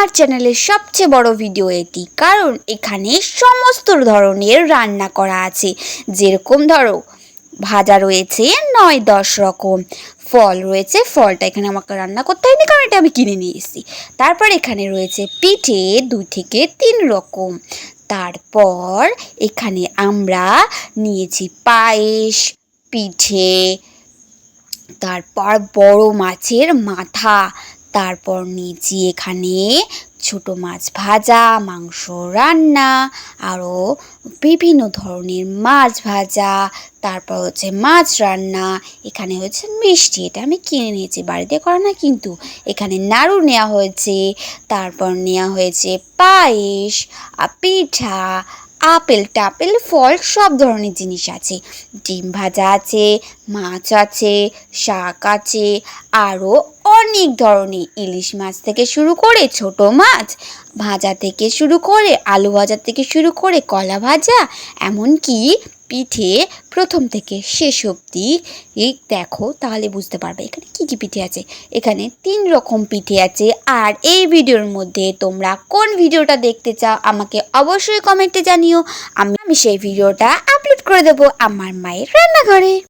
আমার চ্যানেলের সবচেয়ে বড় ভিডিও এটি, কারণ এখানে সমস্ত ধরনের রান্না করা আছে। যেরকম ধরো ভাজা রয়েছে 9-10 রকম, ফল রয়েছে, ফলটা এখানে আমাকে রান্না করতে হয়নি কারণ এটা আমি কিনে নিয়ে এসেছি। তারপর এখানে রয়েছে পিঠে 2-3 রকম। তারপর এখানে আমরা নিয়েছি পায়েস, পিঠে, তারপর বড় মাছের মাথা, তারপর নিয়েছি এখানে ছোট মাছ ভাজা, মাংস রান্না, আরও বিভিন্ন ধরনের মাছ ভাজা, তারপর হচ্ছে মাছ রান্না। এখানে হচ্ছে মিষ্টি, এটা আমি কিনে নিয়েছি, বাড়িতে করা না কিন্তু। এখানে নাড়ু নেওয়া হয়েছে, তারপর নেওয়া হয়েছে পায়েস, পিঠা, আপেল টাপেল ফল, সব ধরনের জিনিস আছে। ডিম ভাজা আছে, মাছ আছে, শাক আছে, আরও অনেক ধরনের ইলিশ মাছ থেকে শুরু করে ছোট মাছ ভাজা থেকে শুরু করে আলু ভাজা থেকে শুরু করে কলা ভাজা, এমনকি পিঠে প্রথম থেকে শেষ অবধি দেখো তাহলে বুঝতে পারবে এখানে কী কী পিঠে আছে। এখানে 3 রকম পিঠে আছে। আর এই ভিডিওর মধ্যে তোমরা কোন ভিডিওটা দেখতে চাও আমাকে অবশ্যই কমেন্টে জানিও। আমি সেই ভিডিওটা আপলোড করে দেবো আমার মায়ের রান্নাঘরে।